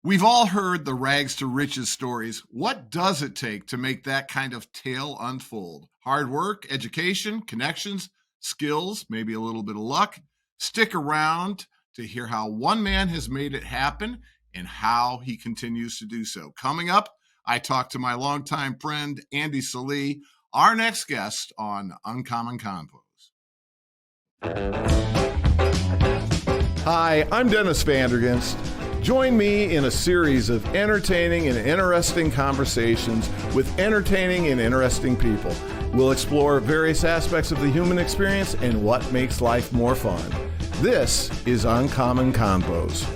We've all heard the rags to riches stories. What does it take to make that kind of tale unfold? Hard work, education, connections, skills, maybe a little bit of luck. Stick around to hear how one man has made it happen and how he continues to do so. Coming up, I talk to my longtime friend, Andy Sallee, our next guest on Uncommon Convos. Hi, I'm Dennis Vandergenst. Join me in a series of entertaining and interesting conversations with entertaining and interesting people. We'll explore various aspects of the human experience and what makes life more fun. This is Uncommon Convos.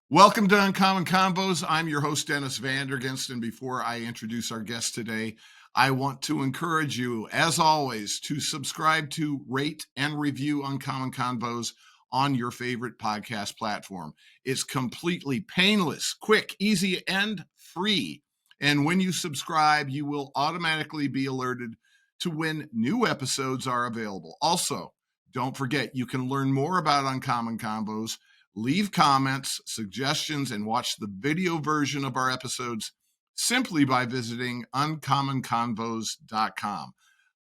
Welcome to Uncommon Convos. I'm your host, Dennis Vandergenst, and before I introduce our guest today, I want to encourage you, as always, to subscribe to, rate, and review Uncommon Convos on your favorite podcast platform. It's completely painless, quick, easy, and free. And when you subscribe, you will automatically be alerted to when new episodes are available. Also, don't forget, you can learn more about Uncommon Convos, leave comments, suggestions, and watch the video version of our episodes simply by visiting uncommonconvos.com.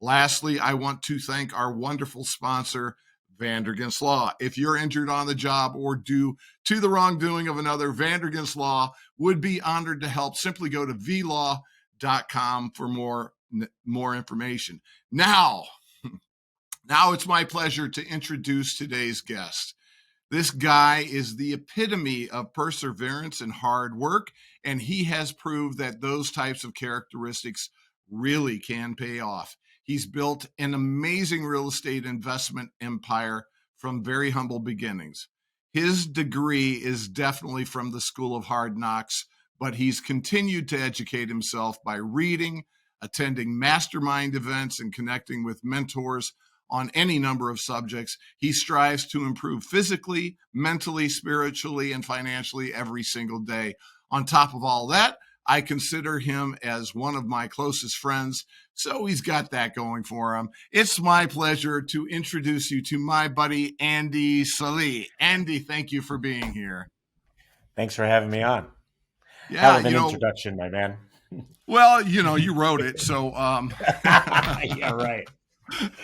Lastly, I want to thank our wonderful sponsor, Vandergenst Law. If you're injured on the job or due to the wrongdoing of another, Vandergenst Law would be honored to help. Simply go to vlaw.com for more information. Now it's my pleasure to introduce today's guest. This guy is the epitome of perseverance and hard work, and he has proved that those types of characteristics really can pay off. He's built an amazing real estate investment empire from very humble beginnings. His degree is definitely from the School of Hard Knocks, but he's continued to educate himself by reading, attending mastermind events, and connecting with mentors on any number of subjects. He strives to improve physically, mentally, spiritually, and financially every single day. On top of all that, I consider him as one of my closest friends, so he's got that going for him. It's my pleasure to introduce you to my buddy, Andy Sallee. Andy, thank you for being here. Thanks for having me on. Yeah, Hell of an introduction, my man. Well, you wrote it, so Yeah, right.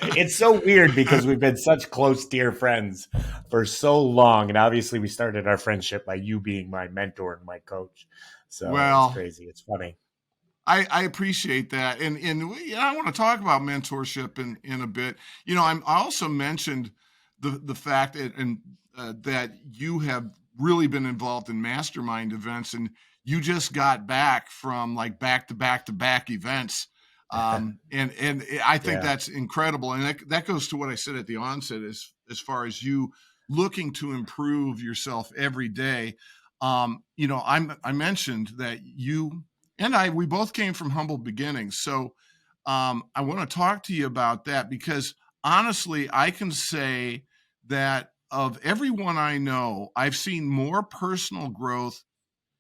It's so weird because we've been such close, dear friends for so long. And obviously we started our friendship by you being my mentor and my coach. So it's crazy. It's funny. I appreciate that. And I want to talk about mentorship in a bit. I also mentioned the fact that you have really been involved in mastermind events, and you just got back from like back-to-back events. And I think that's incredible. And that goes to what I said at the onset as far as you looking to improve yourself every day. I mentioned that you and we both came from humble beginnings. So I want to talk to you about that because honestly, I can say that of everyone I know, I've seen more personal growth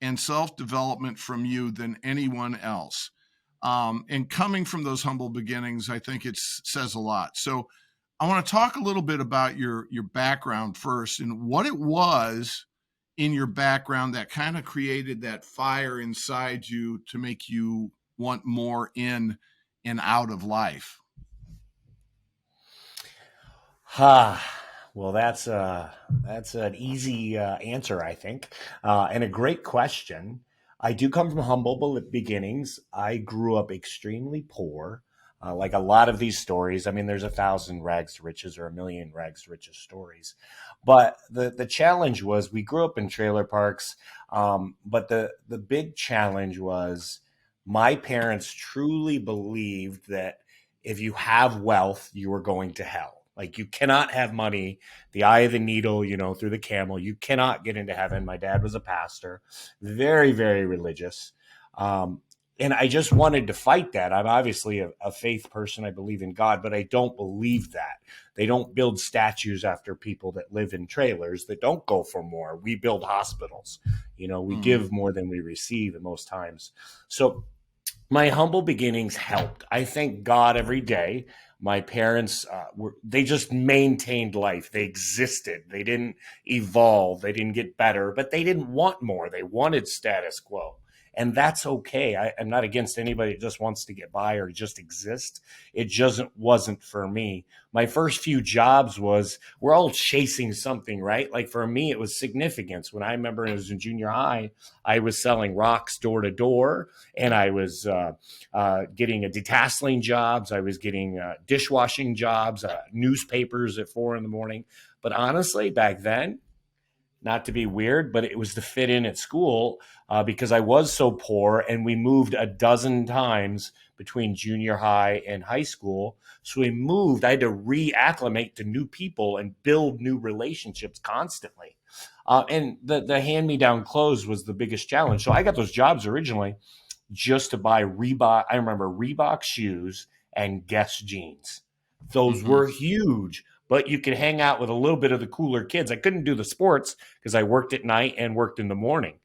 and self-development from you than anyone else. And coming from those humble beginnings, I think it says a lot. So I want to talk a little bit about your background first and what it was in your background that kind of created that fire inside you to make you want more in and out of life. Well, that's an easy answer, I think, and a great question. I do come from humble beginnings. I grew up extremely poor, like a lot of these stories. I mean, there's 1,000 rags to riches or 1,000,000 rags to riches stories. But the challenge was we grew up in trailer parks. But the big challenge was my parents truly believed that if you have wealth, you are going to hell. Like you cannot have money, the eye of the needle, through the camel. You cannot get into heaven. My dad was a pastor, very, very religious. And I just wanted to fight that. I'm obviously a faith person. I believe in God, but I don't believe that. They don't build statues after people that live in trailers that don't go for more. We build hospitals. We give more than we receive at most times. So my humble beginnings helped. I thank God every day. My parents they just maintained life. They existed. They didn't evolve. They didn't get better, but they didn't want more. They wanted status quo. And that's okay. I'm not against anybody that just wants to get by or just exist. It just wasn't for me. My first few jobs we're all chasing something, right? Like for me, it was significance. When I remember I was in junior high, I was selling rocks door to door, and I was getting a detasseling jobs. I was getting dishwashing jobs, newspapers at 4 a.m. But honestly, back then, not to be weird, but it was to fit in at school because I was so poor, and we moved a dozen times between junior high and high school. So we moved. I had to reacclimate to new people and build new relationships constantly. And the hand-me-down clothes was the biggest challenge. So I got those jobs originally just to buy Reebok. I remember Reebok shoes and Guess jeans. Those were huge, but you could hang out with a little bit of the cooler kids. I couldn't do the sports because I worked at night and worked in the morning.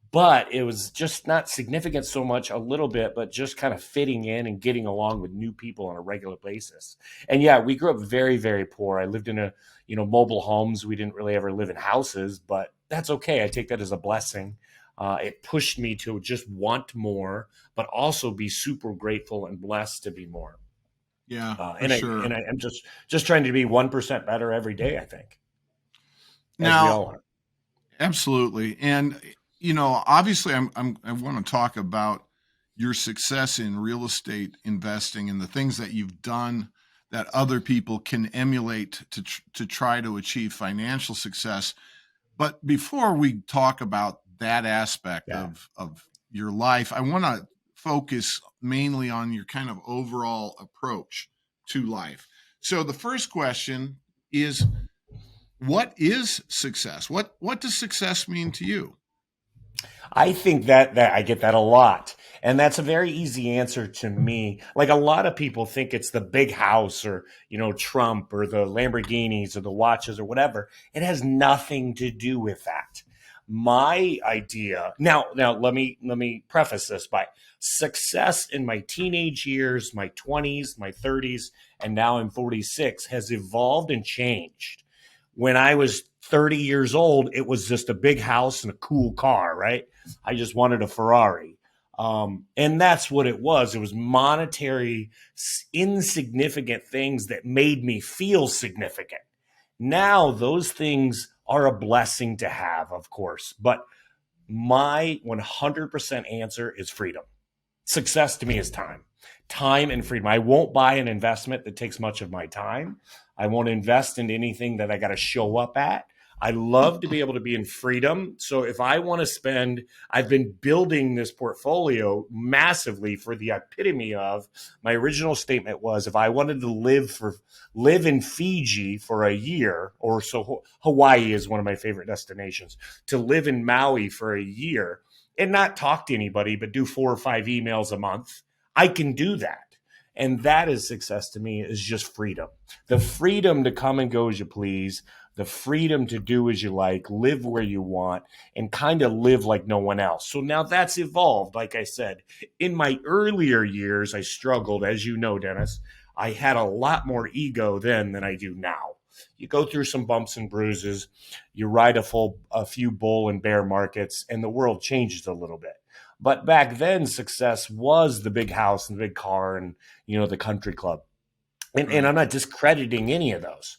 But it was just not significant so much, a little bit, but just kind of fitting in and getting along with new people on a regular basis. And yeah, we grew up very, very poor. I lived in mobile homes. We didn't really ever live in houses, but that's okay. I take that as a blessing. It pushed me to just want more, but also be super grateful and blessed to be more. Yeah, And I'm just trying to be 1% better every day, I think, as we now, all are. absolutely. And obviously, I want to talk about your success in real estate investing and the things that you've done that other people can emulate to try to achieve financial success. But before we talk about that aspect Yeah. of your life, I want to focus mainly on your kind of overall approach to life. So the first question is, what is success? What does success mean to you? I think that I get that a lot. And that's a very easy answer to me. Like a lot of people think it's the big house or, Trump or the Lamborghinis or the watches or whatever. It has nothing to do with that. My idea now let me preface this by success in my teenage years, my 20s, my 30s, and now I'm 46 has evolved and changed. When I was 30 years old, it was just a big house and a cool car, right? I just wanted a Ferrari. And that's what it was. It was monetary, insignificant things that made me feel significant. Now, those things are a blessing to have, of course. But my 100% answer is freedom. Success to me is time and freedom. I won't buy an investment that takes much of my time. I won't invest in anything that I got to show up at. I love to be able to be in freedom. So if I want to spend, I've been building this portfolio massively for the epitome of my original statement was if I wanted to live in Fiji for a year, or so Hawaii is one of my favorite destinations, to live in Maui for a year and not talk to anybody, but do 4 or 5 emails a month, I can do that. And that is success to me, is just freedom. The freedom to come and go as you please, the freedom to do as you like, live where you want, and kind of live like no one else. So now that's evolved. Like I said, in my earlier years, I struggled, as you know, Dennis. I had a lot more ego then than I do now. You go through some bumps and bruises, you ride a few bull and bear markets, and the world changes a little bit. But back then, success was the big house and the big car and, the country club. And I'm not discrediting any of those.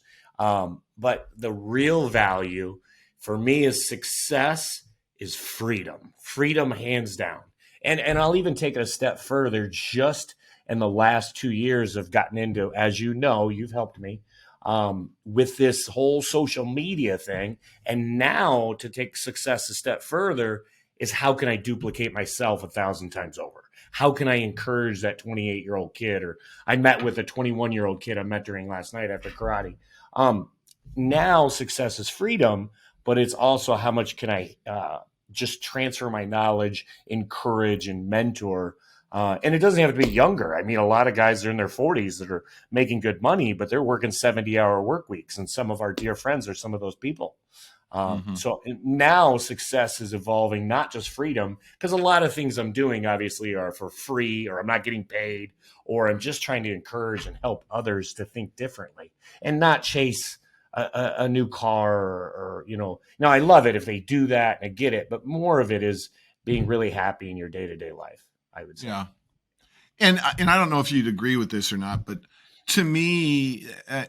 But the real value for me is success is freedom. Freedom, hands down. And I'll even take it a step further. Just in the last 2 years, I've gotten into, as you know, you've helped me with this whole social media thing. And now to take success a step further is how can I duplicate myself 1,000 times over? How can I encourage that 28-year-old kid? Or I met with a 21-year-old kid I'm mentoring last night after karate. Now success is freedom, but it's also how much can I just transfer my knowledge, encourage, and mentor. And it doesn't have to be younger. I mean, a lot of guys are in their 40s that are making good money, but they're working 70-hour work weeks. And some of our dear friends are some of those people. Mhm. So now success is evolving, not just freedom, because a lot of things I'm doing obviously are for free, or I'm not getting paid, or I'm just trying to encourage and help others to think differently and not chase a new car or, now I love it if they do that and I get it, but more of it is being really happy in your day-to-day life, I would say. Yeah. And I don't know if you'd agree with this or not, but to me,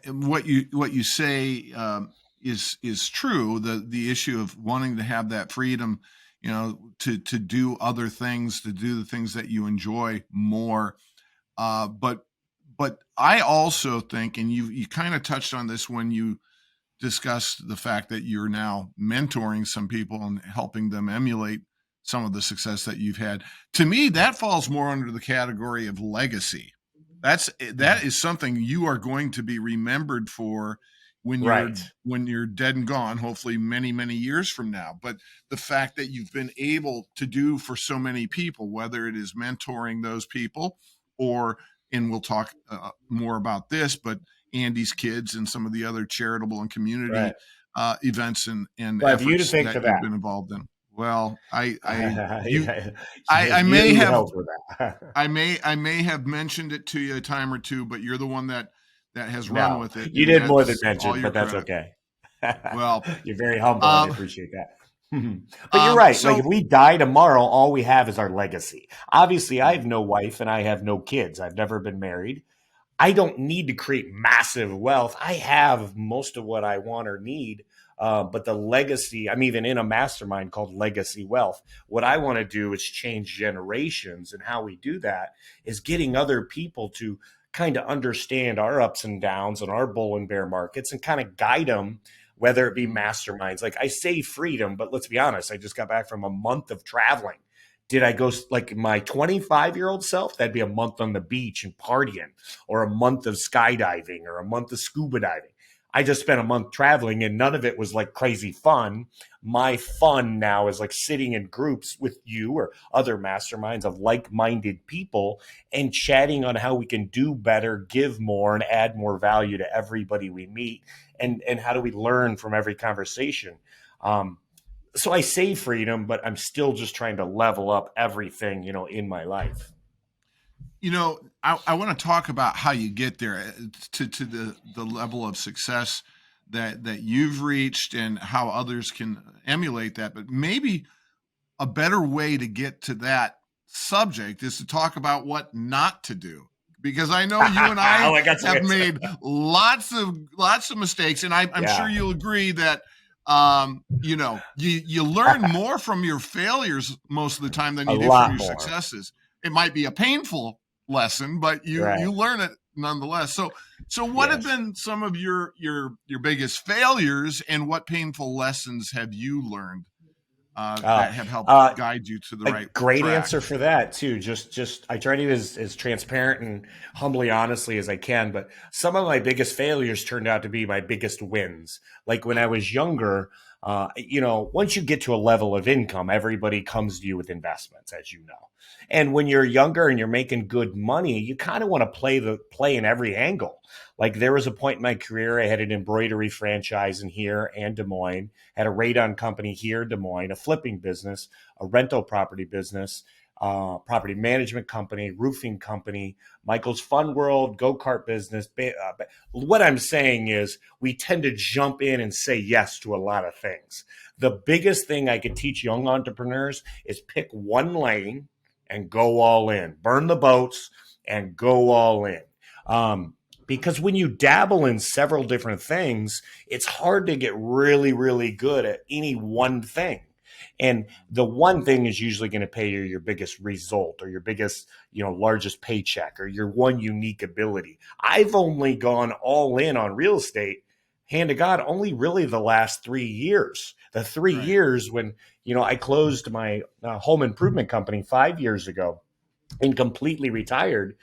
what you say is true. The issue of wanting to have that freedom, to do other things, to do the things that you enjoy more. But I also think, and you kind of touched on this when you discussed the fact that you're now mentoring some people and helping them emulate some of the success that you've had. To me, that falls more under the category of legacy. That is something you are going to be remembered for when you're Right. when you're dead and gone, hopefully many, many years from now. But the fact that you've been able to do for so many people, whether it is mentoring those people or, and we'll talk more about this, but Andy's Kids and some of the other charitable and community Right. events and Well, if you to efforts thank for that you've that. been involved in. Well, Yeah, I may you have helped with that. I may have mentioned it to you a time or two, but you're the one that has run No, with it, you and did more than that's all mention, your but that's credit. okay. Well, You're very humble, and I um, appreciate that. But you're right. Like if so we die tomorrow, all we have is our legacy. Obviously, I yeah, have no wife and I have no kids. I've never been married. I don't need to create massive wealth. I have most of what I want or need. But the legacy, I'm even in a mastermind called Legacy Wealth. What I want to do is change generations. And how we do that is getting other people to kind of understand our ups and downs and our bull and bear markets and kind of guide them, whether it be mhm, masterminds. Like I say freedom, but let's be honest, I just got back from a month of traveling. Did I go like my 25-year-old self? That'd be a month on the beach and partying, or a month of skydiving, or a month of scuba diving. I just spent a month traveling and none of it was like crazy fun. My fun now is like sitting in groups with you or other masterminds of like minded people and chatting on how we can do better, give more, and add more value to everybody we meet. And how do we learn from every conversation? Um, so I say freedom, but I'm still just trying to level up everything, in my life. I want to talk about how you get there to the level of success that you've reached and how others can emulate that. But maybe a better way to get to that subject is to talk about what not to do, because I know you and I Oh, I got some have answer. made lots of mistakes, and I'm sure Yeah, you'll agree that you learn more from your failures most of the time than a you do from lot your more. successes. It might be a painful lesson, but you Right. learn it nonetheless. So what have Yes. been some of your biggest failures, and what painful lessons have you learned Uh, that have helped uh, guide you to the a right great track? answer for that too. Just I try to be as transparent and humbly honestly as I can. But some of my biggest failures turned out to be my biggest wins. Like when I was younger, once you get to a level of income, everybody comes to you with investments, as you know. And when you're younger and you're making good money, you kind of want to play in every angle. Like there was a point in my career, I had an embroidery franchise in here and Des Moines, had a radon company here, Des Moines, a flipping business, a rental property business, property management company, roofing company, Michael's Fun World, go kart business. What I'm saying is, we tend to jump in and say yes to a lot of things. The biggest thing I could teach young entrepreneurs is pick one lane and go all in, burn the boats and go all in. Because when you dabble in several different things, it's hard to get really, really good at any one thing. And the one thing is usually going to pay you your biggest result or your biggest, largest paycheck or your one unique ability. I've only gone all in on real estate, hand to God, only really the last 3 years. The three Right. years when, I closed my home improvement company 5 years ago and completely retired.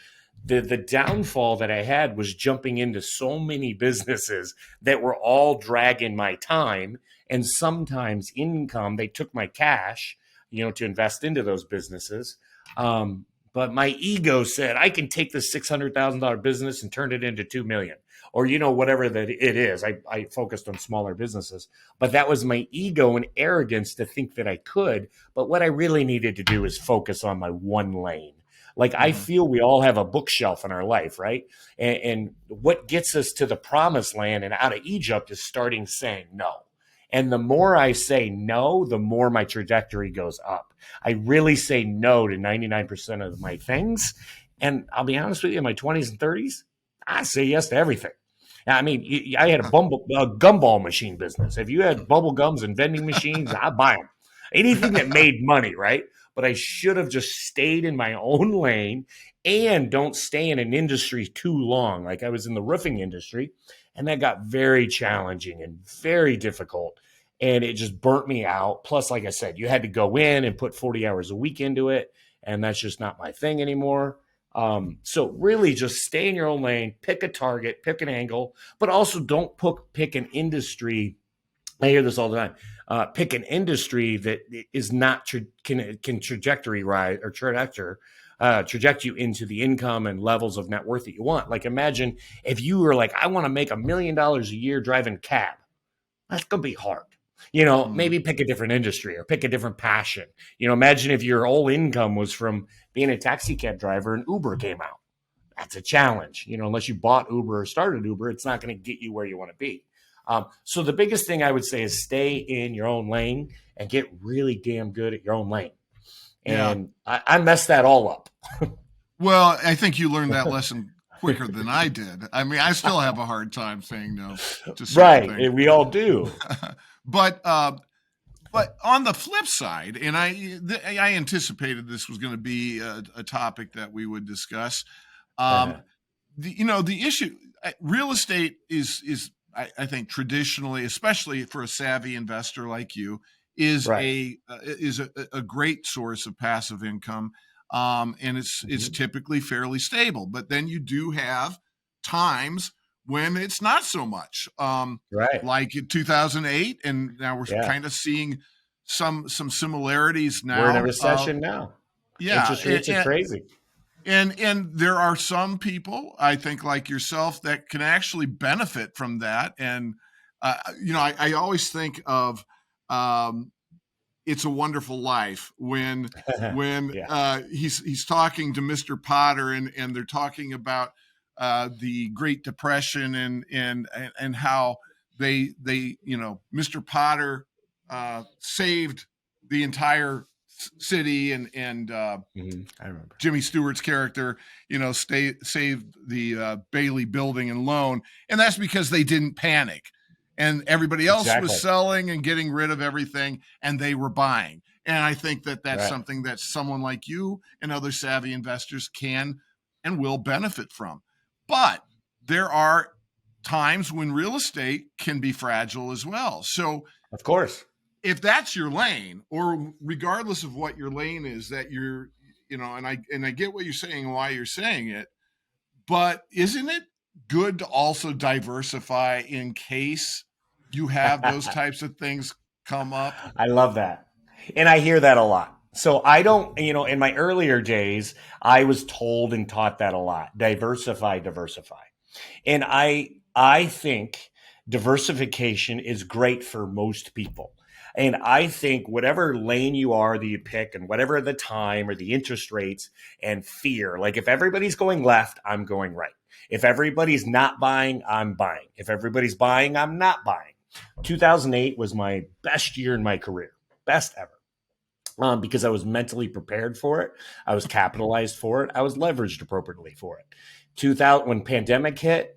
The downfall that I had was jumping into so many businesses that were all dragging my time and sometimes income. They took my cash, to invest into those businesses. But my ego said I can take this $600,000 business and turn it into 2 million. or, whatever that it is. I focused on smaller businesses, but that was my ego and arrogance to think that I could. But what I really needed to do is focus on my one lane. Like, I Mhm. feel we all have a bookshelf in our life, right? And what gets us to the promised land and out of Egypt is starting saying no. And the more I say no, the more my trajectory goes up. I really say no to 99% of my things. And I'll be honest with you, in my 20s and 30s, I say yes to everything. I mean, I had a gumball machine business. If you had bubble gums and vending machines, I'd buy them. Anything that made money, right? But I should have just stayed in my own lane and don't stay in an industry too long. Like, I was in the roofing industry, and that got very challenging and very difficult. And it just burnt me out. Plus, like I said, you had to go in and put 40 hours a week into it. And that's just not my thing anymore. So really just stay in your own lane, pick a target, pick an angle, but also don't pick an industry. I hear this all the time. Pick an industry that is not can trajectory rise or traject you into the income and levels of net worth that you want. Like, imagine if you were like, I want to make $1 million a year driving cab. That's gonna be hard. Mhm. Maybe pick a different industry or pick a different passion. Imagine if your whole income was from being a taxi cab driver and Uber came out. That's a challenge. Unless you bought Uber or started Uber, it's not going to get you where you want to be. So the biggest thing I would say is stay in your own lane and get really damn good at your own lane. Yeah. And I messed that all up. Well, I think you learned that lesson quicker than I did. I mean, I still have a hard time saying no to certain Right. things. We all do. But on the flip side, and I anticipated this was going to be a topic that we would discuss. Um, the issue, real estate is I think traditionally, especially for a savvy investor like you, is Right. a great source of passive income, and it's Mhm. typically fairly stable. But then you do have times when it's not so much, Right. like in 2008, and now we're Yeah. kind of seeing some similarities We're in a now. recession now. Yeah, Interest rates are crazy. and there are some people, I think, like yourself, that can actually benefit from that. And I always think of um, "It's a Wonderful Life" when Yeah. he's talking to Mr. Potter, and they're talking about the Great Depression, and how Mr. Potter saved the entire city, and I remember. Jimmy Stewart's character, saved the Bailey building and loan. And that's because they didn't panic. And everybody else was Exactly. selling and getting rid of everything, and they were buying. And I think that that's Right. something that someone like you and other savvy investors can and will benefit from. But there are times when real estate can be fragile as well. So Of course. if that's your lane, or regardless of what your lane is, that you're, and I get what you're saying and why you're saying it, but isn't it good to also diversify in case you have those types of things come up? I love that. And I hear that a lot. So I don't, in my earlier days, I was told and taught that a lot. Diversify, diversify. And I think diversification is great for most people. And I think whatever lane you are that you pick, and whatever the time or the interest rates and fear, like, if everybody's going left, I'm going right. If everybody's not buying, I'm buying. If everybody's buying, I'm not buying. 2008 was my best year in my career, best ever. Because I was mentally prepared for it. I was capitalized for it. I was leveraged appropriately for it. 2000, when pandemic hit,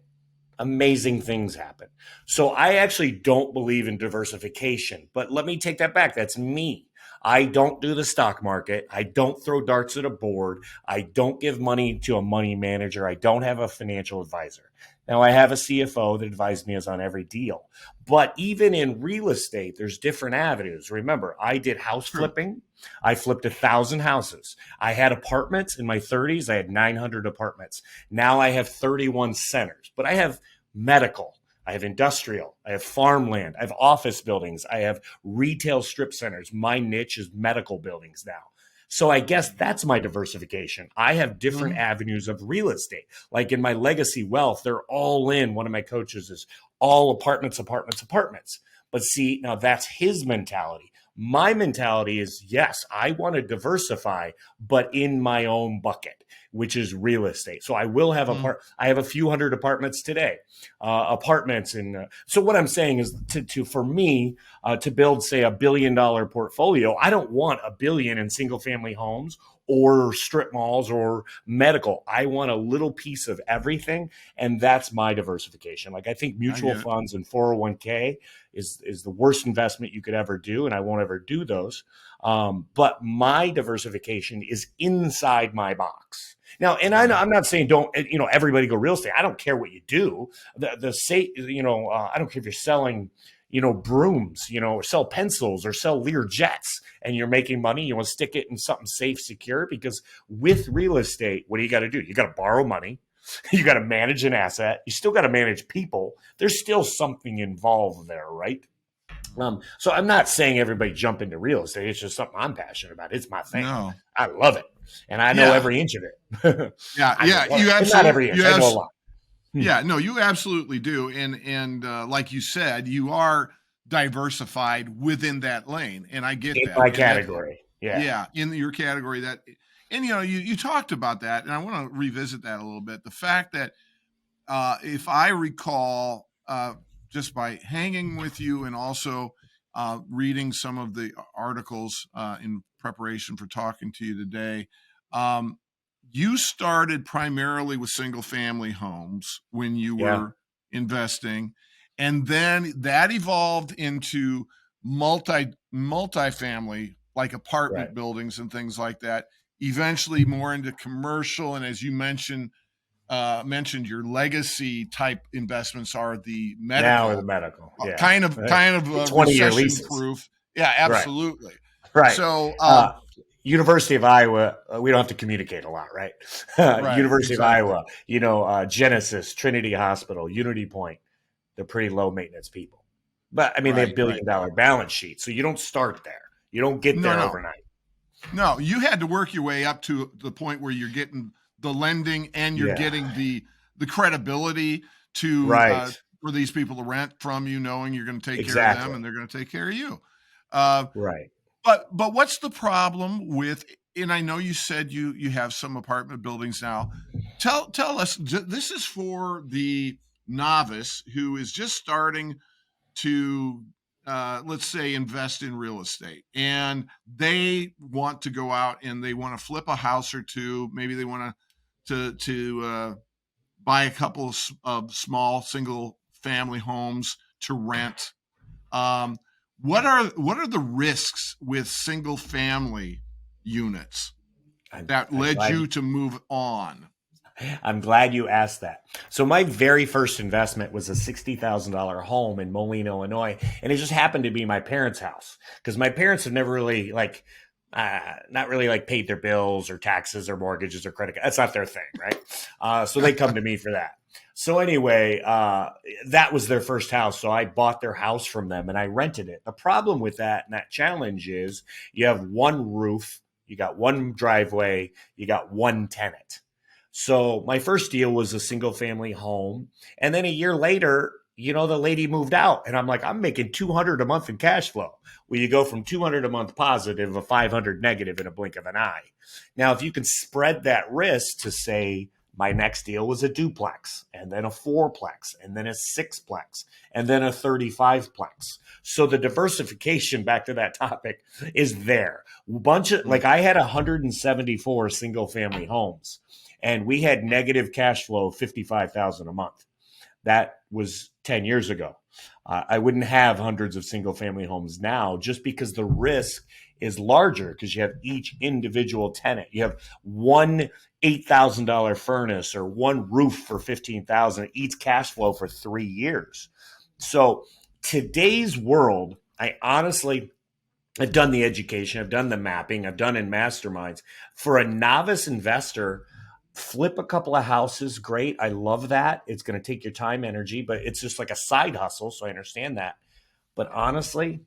amazing things happen. So I actually don't believe in diversification, but let me take that back. That's me. I don't do the stock market. I don't throw darts at a board. I don't give money to a money manager. I don't have a financial advisor. Now, I have a CFO that advised me on every deal. But even in real estate, there's different avenues. Remember, I did house True. flipping. I flipped 1,000 houses. I had apartments in my 30s. I had 900 apartments. Now I have 31 centers, but I have medical, I have industrial, I have farmland, I have office buildings, I have retail strip centers. My niche is medical buildings now. So I guess that's my diversification. I have different Mhm. avenues of real estate. Like in my legacy wealth, they're all in. One of my coaches is all apartments, apartments, apartments. But see, now that's his mentality. My mentality is yes, I want to diversify, but in my own bucket, which is real estate. So I will have Mhm. I have a few hundred apartments today, apartments, and so what I'm saying is to for me to build, say, $1 billion portfolio, I don't want a billion in single family homes or strip malls or medical. I want a little piece of everything, and that's my diversification. Like I think I mutual get it. funds and 401k is the worst investment you could ever do, and I won't ever do those. But my diversification is inside my box. Now, and Right. I'm not saying don't everybody go real estate. I don't care what you do. The say I don't care if you're selling brooms, or sell pencils or sell Lear jets and you're making money. You want to stick it in something safe, secure, because with real estate, what do you got to do? You got to borrow money. You got to manage an asset. You still got to manage people. There's still something involved there, right? So I'm not saying everybody jump into real estate. It's just something I'm passionate about. It's my thing. No. I love it. And I know Yeah. every inch of it. Yeah. I know Yeah. what, You and not absolutely. every inch. I know a lot. Yeah. No. You absolutely do. And like you said, you are diversified within that lane, and I get In that. my And that, category. Yeah. yeah, in your category that, and you talked about that, and I want to revisit that a little bit. The fact that if I recall, just by hanging with you and also reading some of the articles in preparation for talking to you today, um, you started primarily with single family homes when you Yeah. were investing, and then that evolved into multifamily, like Right. apartment buildings and things like that. Eventually, more into commercial, and as you mentioned, your legacy type investments are the Now or the medical, medical. Yeah. kind of Right. kind of 20-year recession leases. proof. Yeah, Right. absolutely. Right. So Uh, University of Iowa, we don't have to communicate a lot, right? right, University of exactly. Iowa, Genesis, Trinity Hospital, Unity Point, they're pretty low maintenance people. But I mean, they have Right, right. $1 billion balance sheets. So you don't start there. You don't get No, there no, overnight. no. You had to work your way up to the point where you're getting the lending and you're Yeah. getting the credibility to Right. for these people to rent from you, knowing you're going to take care of them Exactly. and they're going to take care of you. Uh, Right. but what's the problem with, and I know you said you have some apartment buildings now. Tell us, this is for the novice who is just starting to let's say invest in real estate, and they want to go out and they want to flip a house or two. Maybe they want to buy a couple of small single family homes to rent. um, what are the risks with single family units that I'm led glad you to move on? I'm glad you asked that. So my very first investment was a $60,000 home in Moline, Illinois, and it just happened to be my parents' house because my parents have never really not really like paid their bills or taxes or mortgages or credit. That's not their thing, right? So they come to me for that. So anyway, that was their first house. So I bought their house from them and I rented it. The problem with that and that challenge is you have one roof, you got one driveway, you got one tenant. So my first deal was a single family home. And then a year later, the lady moved out and I'm like, I'm making 200 a month in cash flow. Well, you go from 200 a month positive to 500 negative in a blink of an eye. Now, if you can spread that risk to say, my next deal was a duplex and then a fourplex and then a sixplex and then a 35plex. So the diversification, back to that topic, is there. Bunch of like I had 174 single family homes and we had negative cash flow of 55,000 a month. That was 10 years ago. I wouldn't have hundreds of single family homes now just because the risk is larger because you have each individual tenant. You have one $8,000 furnace or one roof for 15,000, each cash flow for 3 years. So today's world, I've done the education, I've done the mapping, I've done in masterminds. For a novice investor, flip a couple of houses, great. I love that. It's going to take your time, energy, but it's just like a side hustle. So I understand that. But honestly,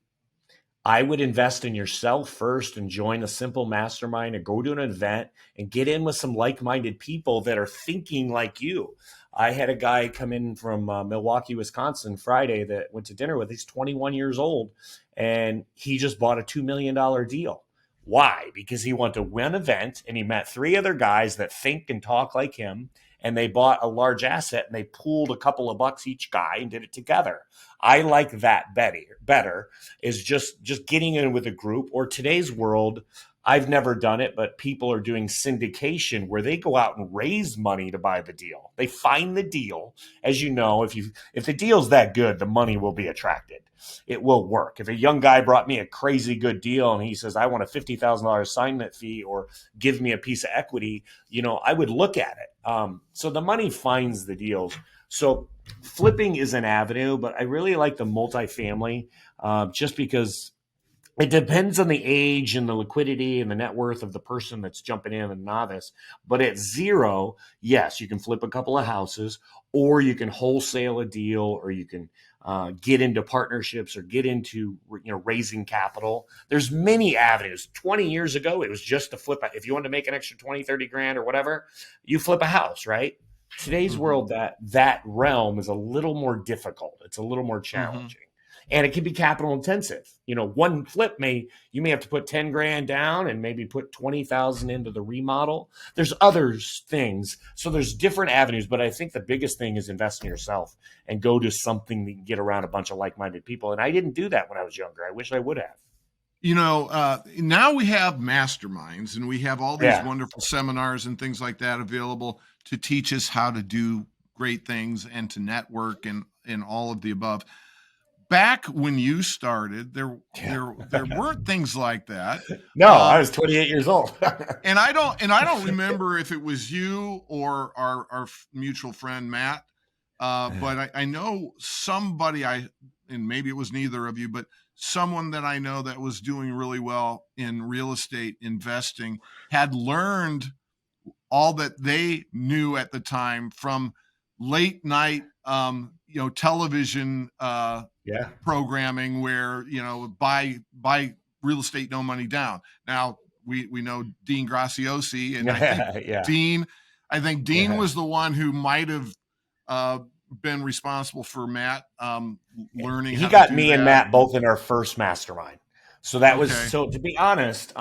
I would invest in yourself first and join a simple mastermind and go to an event and get in with some like-minded people that are thinking like you. I had a guy come in from Milwaukee, Wisconsin Friday that went to dinner with. He's 21 years old and he just bought a $2 million deal. Why? Because he went to one event and he met three other guys that think and talk like him. And they bought a large asset and they pooled a couple of bucks each guy and did it together. I like that better is just getting in with a group. Or today's world, I've never done it, but people are doing syndication where they go out and raise money to buy the deal. They find the deal. As you know, if the deal's that good, the money will be attracted. It will work. If a young guy brought me a crazy good deal and he says, I want a $50,000 assignment fee or give me a piece of equity, I would look at it. So the money finds the deals. So flipping is an avenue, but I really like the multifamily just because it depends on the age and the liquidity and the net worth of the person that's jumping in, a novice. But at zero, yes, you can flip a couple of houses, or you can wholesale a deal, or you can get into partnerships or get into raising capital. There's many avenues. 20 years ago, it was just to flip. If you wanted to make an extra 20, 30 grand or whatever, you flip a house, right? Today's world, that realm is a little more difficult. It's a little more challenging. And it can be capital intensive. One flip you may have to put 10 grand down and maybe put 20,000 into the remodel. There's other things. So there's different avenues, but I think the biggest thing is invest in yourself and go to something that you can get around a bunch of like-minded people. And I didn't do that when I was younger. I wish I would have. Now we have masterminds and we have all these wonderful seminars and things like that available to teach us how to do great things and to network and all of the above. Back when you started, there weren't things like that. No, I was 28 years old. and I don't remember if it was you or our mutual friend Matt. But I know somebody and maybe it was neither of you, but someone that I know that was doing really well in real estate investing had learned all that they knew at the time from late night television programming where buy real estate, no money down. Now we know Dean Graciosi, and I think Dean was the one who might have been responsible for Matt learning. He got me and Matt both in our first mastermind. So that was, so to be honest,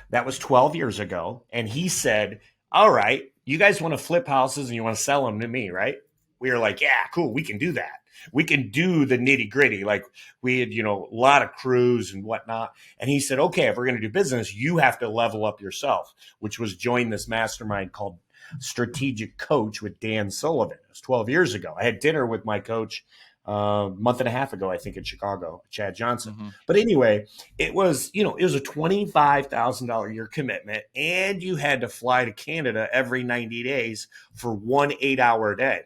that was 12 years ago. And he said, all right, you guys want to flip houses and you want to sell them to me, right? We were like, yeah, cool. We can do that. We can do the nitty gritty. Like we had, a lot of crews and whatnot. And he said, okay, if we're going to do business, you have to level up yourself, which was join this mastermind called Strategic Coach with Dan Sullivan. It was 12 years ago. I had dinner with my coach a month and a half ago, I think, in Chicago, Chad Johnson. But anyway, it was, it was a $25,000 a year commitment, and you had to fly to Canada every 90 days for 1 8-hour day.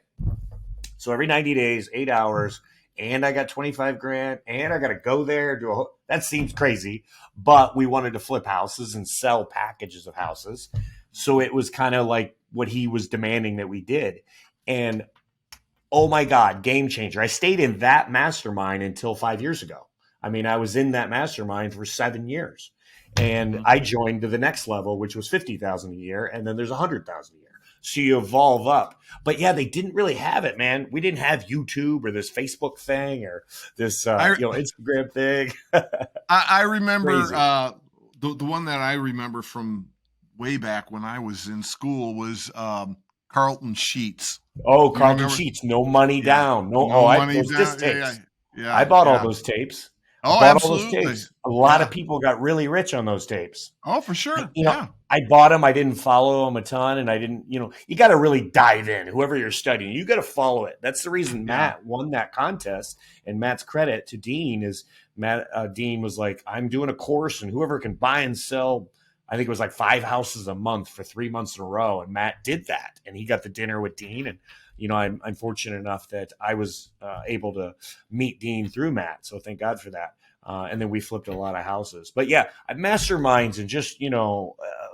So every 90 days, 8 hours, and I got 25 grand, and I got to go there, that seems crazy, but we wanted to flip houses and sell packages of houses. So it was kind of like what he was demanding that we did. And oh my God, game changer. I stayed in that mastermind until 5 years ago. I mean, I was in that mastermind for 7 years, and I joined to the next level, which was 50,000 a year. And then there's 100,000 a year. So you evolve up. But yeah, they didn't really have it, man. We didn't have YouTube or this Facebook thing or this Instagram thing. I remember the one that I remember from way back when I was in school was Carlton Sheets. Oh, Carlton Sheets, no money down. No money down. Tapes. Yeah, I bought all those tapes. Oh, absolutely. A lot of people got really rich on those tapes. Oh, for sure. I bought them. I didn't follow them a ton, and I didn't. You got to really dive in. Whoever you're studying, you got to follow it. That's the reason Matt won that contest. And Matt's credit to Dean is Dean was like, I'm doing a course, and whoever can buy and sell, I think it was like 5 houses a month for 3 months in a row. And Matt did that, and he got the dinner with Dean. And I'm fortunate enough that I was able to meet Dean through Matt. So thank God for that. And then we flipped a lot of houses. But yeah, masterminds and just,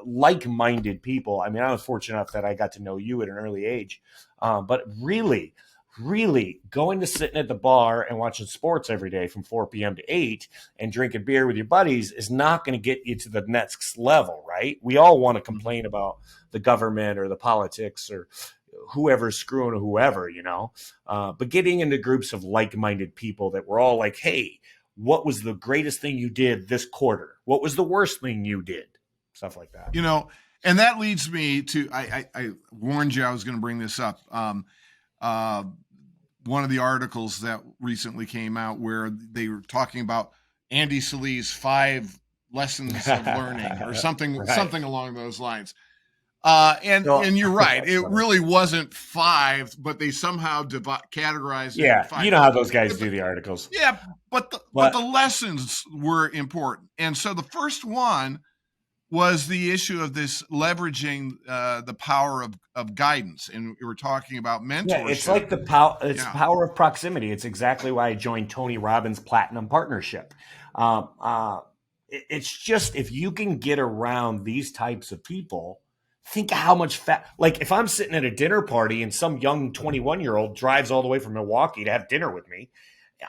like-minded people. I mean, I was fortunate enough that I got to know you at an early age. But really, really going to sitting at the bar and watching sports every day from 4 p.m. to 8 and drinking beer with your buddies is not going to get you to the next level, right? We all want to complain about the government or the politics or whoever's screwing whoever, but getting into groups of like-minded people that were all like, hey, what was the greatest thing you did this quarter? What was the worst thing you did? Stuff like that. And that leads me to, I warned you I was going to bring this up. One of the articles that recently came out where they were talking about Andy Sallee's 5 lessons of learning or something, Right. something along those lines. And you're right. It really wasn't 5, but they somehow categorized it. Yeah, in 5. you know how those guys do the articles. Yeah, but the lessons were important. And so the first one was the issue of this leveraging the power of guidance, and we were talking about mentorship. Yeah, it's like the power. It's power of proximity. It's exactly why I joined Tony Robbins' Platinum Partnership. It's just if you can get around these types of people, think of how much like if I'm sitting at a dinner party and some young 21-year-old drives all the way from Milwaukee to have dinner with me,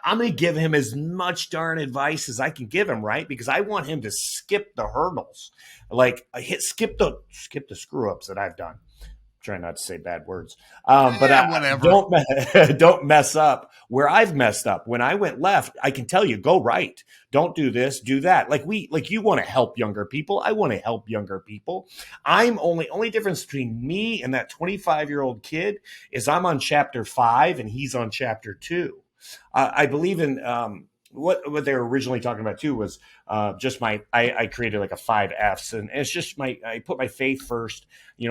I'm going to give him as much darn advice as I can give him, right? Because I want him to skip the hurdles, like skip the screw ups that I've done. I'm trying not to say bad words, but whatever. Don't mess up where I've messed up. When I went left, I can tell you go right. Don't do this, do that. Like you want to help younger people. I want to help younger people. I'm only difference between me and that 25-year-old kid is I'm on chapter 5 and he's on chapter 2. I believe in what they were originally talking about too was just I created like a 5 F's, and it's just I put my faith first,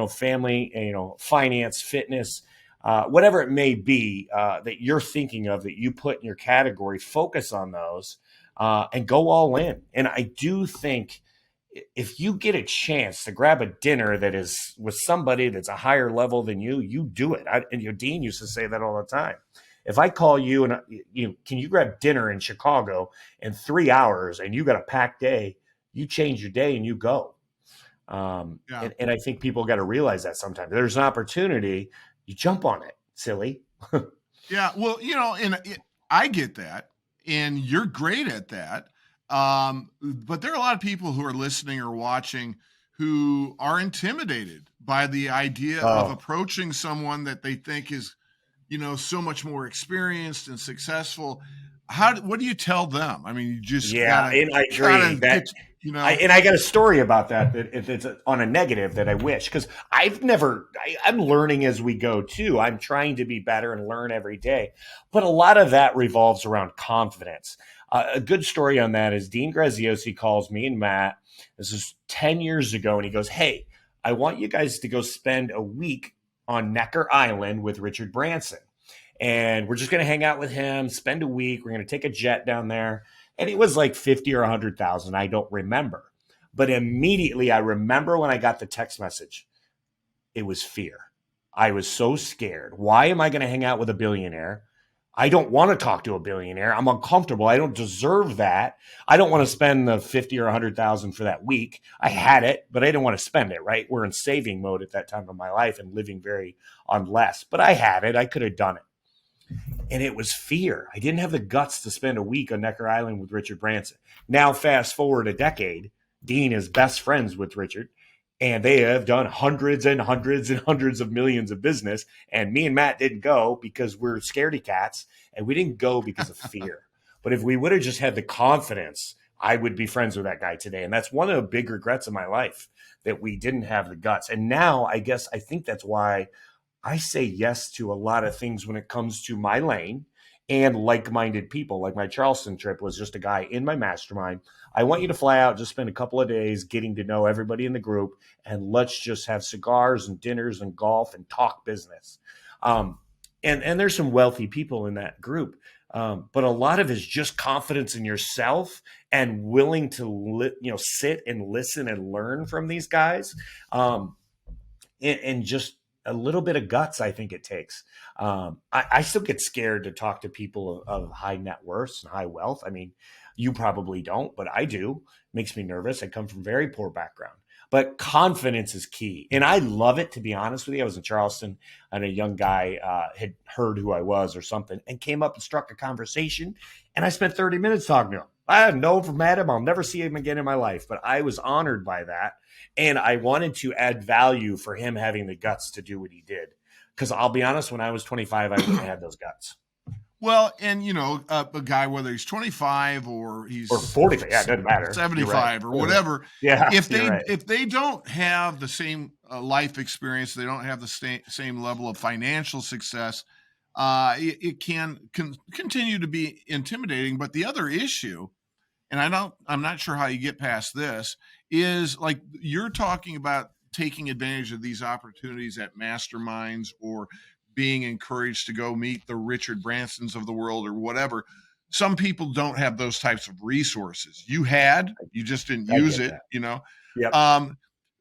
family, finance, fitness, whatever it may be that you're thinking of that you put in your category, focus on those and go all in. And I do think if you get a chance to grab a dinner that is with somebody that's a higher level than you do it. And Dean used to say that all the time. If I call you and can you grab dinner in Chicago in 3 hours and you got a packed day, you change your day and you go. And I think people got to realize that sometimes there's an opportunity, you jump on it, silly. Yeah. Well, and I get that and you're great at that. But there are a lot of people who are listening or watching who are intimidated by the idea of approaching someone that they think is, so much more experienced and successful. What do you tell them? I mean, you just and I agree that, and I got a story about that if it's on a negative that I wish, because I'm learning as we go too. I'm trying to be better and learn every day, but a lot of that revolves around confidence. A good story on that is Dean Graziosi calls me and Matt. This is 10 years ago, and he goes, "Hey, I want you guys to go spend a week on Necker Island with Richard Branson. And we're just going to hang out with him, spend a week. We're going to take a jet down there." And it was like 50 or 100,000. I don't remember. But immediately I remember when I got the text message, it was fear. I was so scared. Why am I going to hang out with a billionaire? I don't want to talk to a billionaire. I'm uncomfortable. I don't deserve that. I don't want to spend the 50 or 100,000 for that week. I had it, but I didn't want to spend it, right? We're in saving mode at that time of my life and living very on less. But I had it. I could have done it. And it was fear. I didn't have the guts to spend a week on Necker Island with Richard Branson. Now, fast forward a decade, Dean is best friends with Richard, and they have done hundreds and hundreds and hundreds of millions of business. And me and Matt didn't go because we're scaredy cats, and we didn't go because of fear. But if we would have just had the confidence, I would be friends with that guy today. And that's one of the big regrets of my life, that we didn't have the guts. And now I think that's why I say yes to a lot of things when it comes to my lane and like-minded people. Like my Charleston trip was just a guy in my mastermind. I want you to fly out, just spend a couple of days getting to know everybody in the group, and let's just have cigars and dinners and golf and talk business. And there's some wealthy people in that group. But a lot of it is just confidence in yourself and willing to sit and listen and learn from these guys. And just a little bit of guts, I think it takes. I still get scared to talk to people of high net worths and high wealth. I mean, you probably don't, but I do. It makes me nervous. I come from very poor background. but confidence is key. And I love it, to be honest with you. I was in Charleston and a young guy had heard who I was or something and came up and struck a conversation. And I spent 30 minutes talking to him. I never met him. I'll never see him again in my life, but I was honored by that. And I wanted to add value for him having the guts to do what he did. Because I'll be honest, when I was 25, I wouldn't have had those guts. Well, and a guy, whether he's 25 or he's or 45, yeah, it doesn't matter, 75 or whatever. Yeah, if they don't have the same life experience, they don't have the same level of financial success. It can continue to be intimidating. But the other issue, and I'm not sure how you get past this, is like you're talking about taking advantage of these opportunities at masterminds or being encouraged to go meet the Richard Bransons of the world or whatever. Some people don't have those types of resources. You just didn't use it, Yep.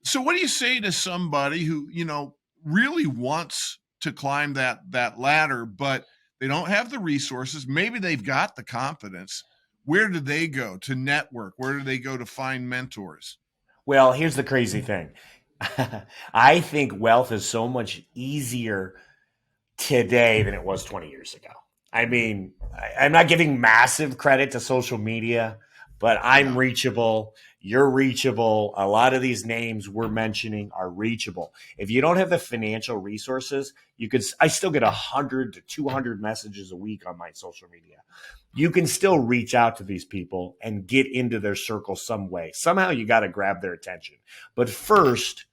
So what do you say to somebody who, really wants to climb that ladder, but they don't have the resources? Maybe they've got the confidence. Where do they go to network? Where do they go to find mentors? Well, here's the crazy thing. I think wealth is so much easier today than it was 20 years ago. I mean, I'm not giving massive credit to social media, but I'm reachable. You're reachable. A lot of these names we're mentioning are reachable. If you don't have the financial resources, I still get 100 to 200 messages a week on my social media. You can still reach out to these people and get into their circle some way. Somehow you got to grab their attention. But first,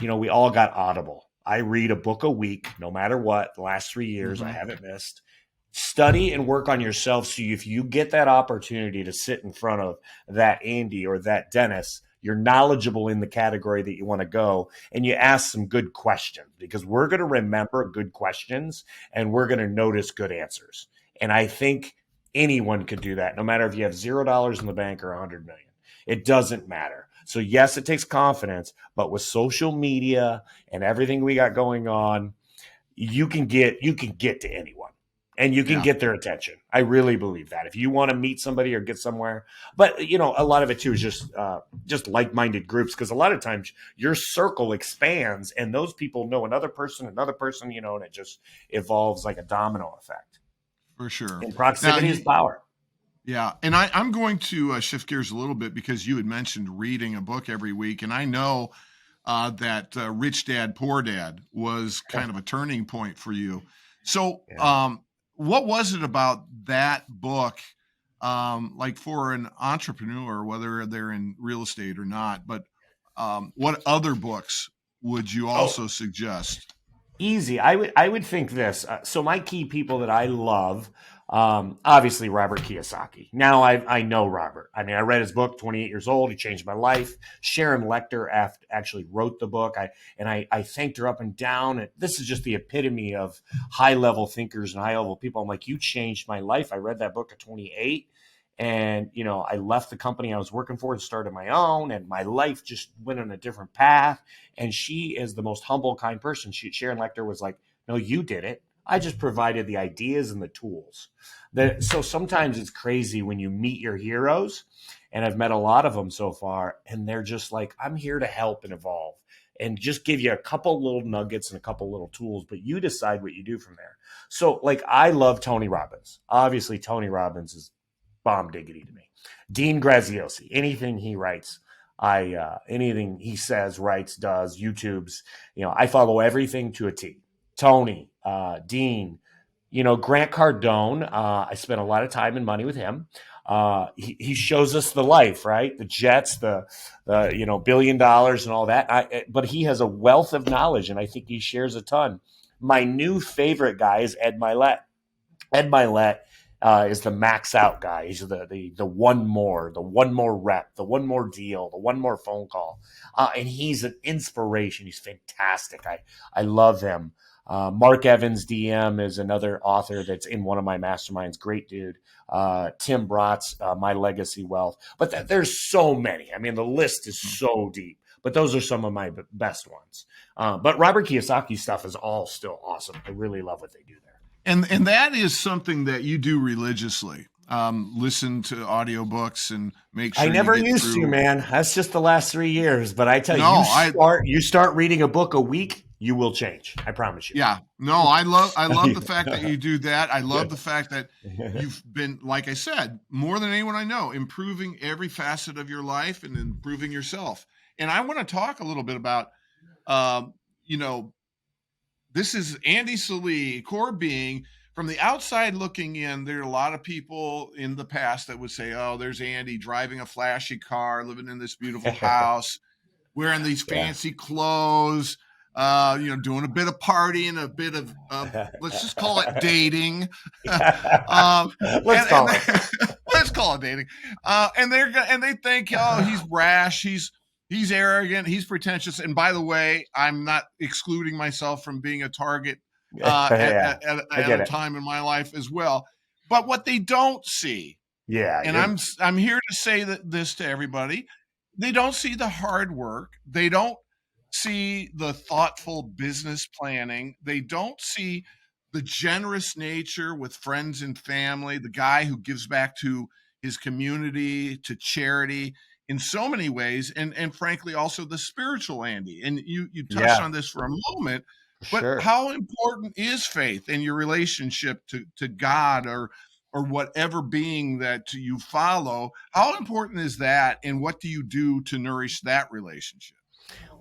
we all got Audible. I read a book a week, no matter what. The last 3 years, I haven't missed. Study and work on yourself. So if you get that opportunity to sit in front of that Andy or that Dennis, you're knowledgeable in the category that you want to go, and you ask some good questions, because we're going to remember good questions and we're going to notice good answers. And I think anyone could do that, no matter if you have $0 in the bank or 100 million. It doesn't matter. So yes, it takes confidence, but with social media and everything we got going on, you can get to anyone and you can get their attention. I really believe that. If you want to meet somebody or get somewhere, but a lot of it too is just like-minded groups, because a lot of times your circle expands and those people know another person, and it just evolves like a domino effect. For sure. And proximity is power. Yeah. And I'm going to shift gears a little bit, because you had mentioned reading a book every week. And I know that Rich Dad, Poor Dad was kind of a turning point for you. So what was it about that book, like for an entrepreneur, whether they're in real estate or not, but what other books would you also suggest? Easy. I would think this. So my key people that I love, obviously Robert Kiyosaki. Now I know Robert. I mean, I read his book, 28 years old. He changed my life. Sharon Lechter actually wrote the book. I thanked her up and down. And this is just the epitome of high level thinkers and high level people. I'm like, you changed my life. I read that book at 28. And, I left the company I was working for and started my own, and my life just went on a different path. And she is the most humble, kind person. Sharon Lechter was like, no, you did it. I just provided the ideas and the tools. So sometimes it's crazy when you meet your heroes, and I've met a lot of them so far, and they're just like, I'm here to help and evolve and just give you a couple little nuggets and a couple little tools, but you decide what you do from there. So like, I love Tony Robbins. Obviously, Tony Robbins is bomb diggity to me. Dean Graziosi, anything he writes, anything he says, writes, does, YouTubes, I follow everything to a T. Tony, Dean, Grant Cardone, I spent a lot of time and money with him. He shows us the life, right? The jets, the $1 billion and all that. But he has a wealth of knowledge, and I think he shares a ton. My new favorite guy is Ed Milet. Ed Milet is the max out guy. He's the one more rep, the one more deal, the one more phone call. And he's an inspiration. He's fantastic. I love him. Mark Evans, DM, is another author that's in one of my masterminds. Great dude. Tim Bratz, My Legacy Wealth. But there's so many. I mean, the list is so deep. But those are some of my best ones. But Robert Kiyosaki's stuff is all still awesome. I really love what they do there. And that is something that you do religiously. listen to audiobooks and make I sure you never get used to, through. man. That's just the last 3 years. But I tell you, No, I you start reading a book a week, you will change. I promise you. Yeah, no, I love the fact that you do that. I love the fact that you've been, like I said, more than anyone I know, improving every facet of your life and improving yourself. And I want to talk a little bit about, um, you know, this is Andy Sallee, core being. From the outside looking in, there are a lot of people in the past that would say, "Oh, there's Andy driving a flashy car, living in this beautiful house, wearing these Yeah. fancy clothes, doing a bit of partying, a bit of let's just call it dating. Let's And call it. let's call it dating. And they think, oh, he's brash, he's arrogant, he's pretentious. And by the way, I'm not excluding myself from being a target Yeah, I at get a it. time in my life as well. But what they don't see, Yeah, and I'm here to say that this to everybody, they don't see the hard work, they don't see the thoughtful business planning, they don't see the generous nature with friends and family, the guy who gives back to his community, to charity in so many ways, and frankly also the spiritual Andy. And you touched yeah, on this for a moment, for but sure. how important is faith in your relationship to God, or whatever being that you follow? How important is that, and what do you do to nourish that relationship?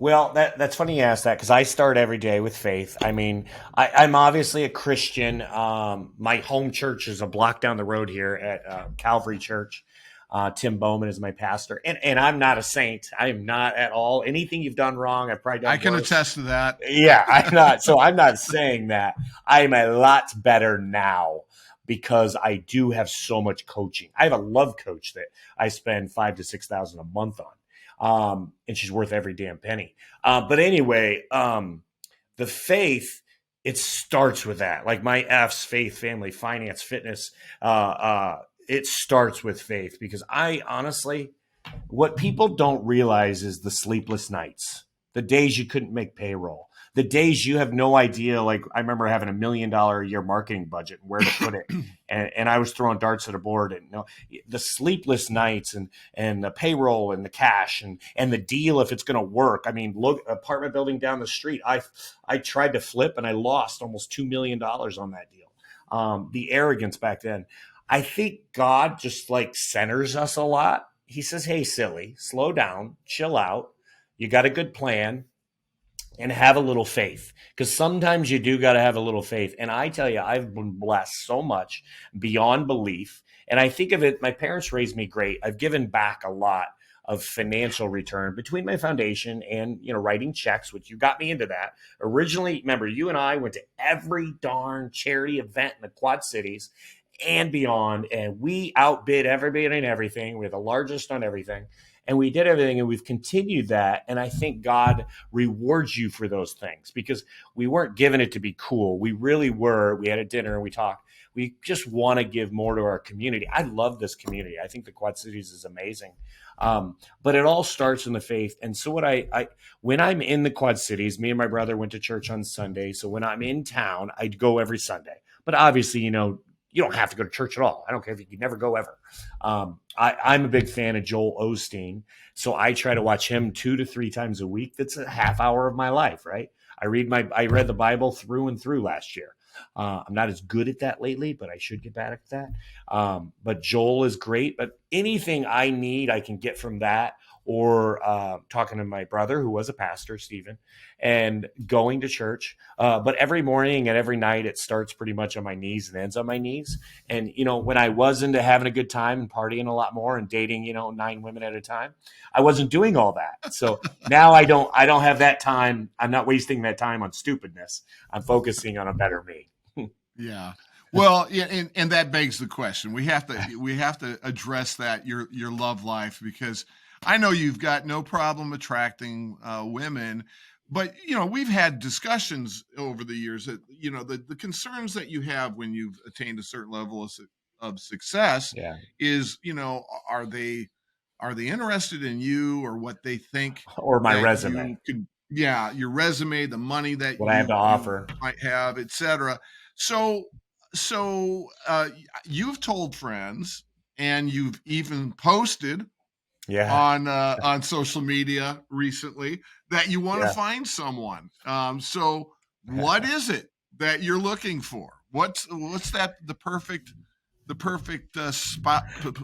Well, that's funny you ask that because I start every day with faith. I mean, I'm obviously a Christian. My home church is a block down the road here at Calvary Church. Tim Bowman is my pastor, and I'm not a saint. I am not at all. Anything you've done wrong, I've probably I done can worse. attest to that. Yeah, I'm not. So I'm not saying that. I'm a lot better now because I do have so much coaching. I have a love coach that I spend 5 to 6 thousand a month on, and she's worth every damn penny. But anyway, the faith, it starts with that. Like my F's, faith, family, finance, fitness. It starts with faith because I honestly, what people don't realize is the sleepless nights, the days you couldn't make payroll, the days you have no idea. Like I remember having $1 million a year marketing budget and where to put it. And I was throwing darts at a board, and the sleepless nights and the payroll and the cash and the deal if it's going to work. I mean, look, apartment building down the street. I tried to flip and I lost almost $2 million on that deal. The arrogance back then. I think God just like centers us a lot. He says, "Hey, silly, slow down, chill out. You got a good plan and have a little faith." Because sometimes you do got to have a little faith. And I tell you, I've been blessed so much beyond belief. And I think of it, my parents raised me great. I've given back a lot of financial return between my foundation and writing checks, which you got me into that. Originally, remember, you and I went to every darn charity event in the Quad Cities and beyond, and we outbid everybody and everything. We're the largest on everything, and we did everything, and we've continued that. And I think God rewards you for those things because we weren't given it to be cool. We really were. We had a dinner and we talked. We just want to give more to our community. I love this community. I think the Quad Cities is amazing. But it all starts in the faith. And so when I'm in the Quad Cities, me and my brother went to church on Sunday. So when I'm in town, I'd go every Sunday. But obviously, you don't have to go to church at all. I don't care if you could never go ever. I'm a big fan of Joel Osteen, so I try to watch him 2 to 3 times a week. That's a half hour of my life, right? I read the Bible through and through last year. I'm not as good at that lately, but I should get back at that. But Joel is great. But anything I need, I can get from that, or talking to my brother who was a pastor, Stephen, and going to church. But every morning and every night, it starts pretty much on my knees and ends on my knees. And when I was into having a good time and partying a lot more and dating 9 women at a time, I wasn't doing all that. So now I don't have that time. I'm not wasting that time on stupidness. I'm focusing on a better me. Yeah. Well, yeah, and that begs the question. We have to address that, your love life, because I know you've got no problem attracting women, but we've had discussions over the years that the concerns that you have when you've attained a certain level of success Yeah. is, are they interested in you, or what they think Or my that resume, you could, yeah, your resume, the money that what I have to you offer. might have, etc. So You've told friends, and you've even posted Yeah. on social media recently that you want to Yeah. find someone. So what is it that you're looking for? What's that the perfect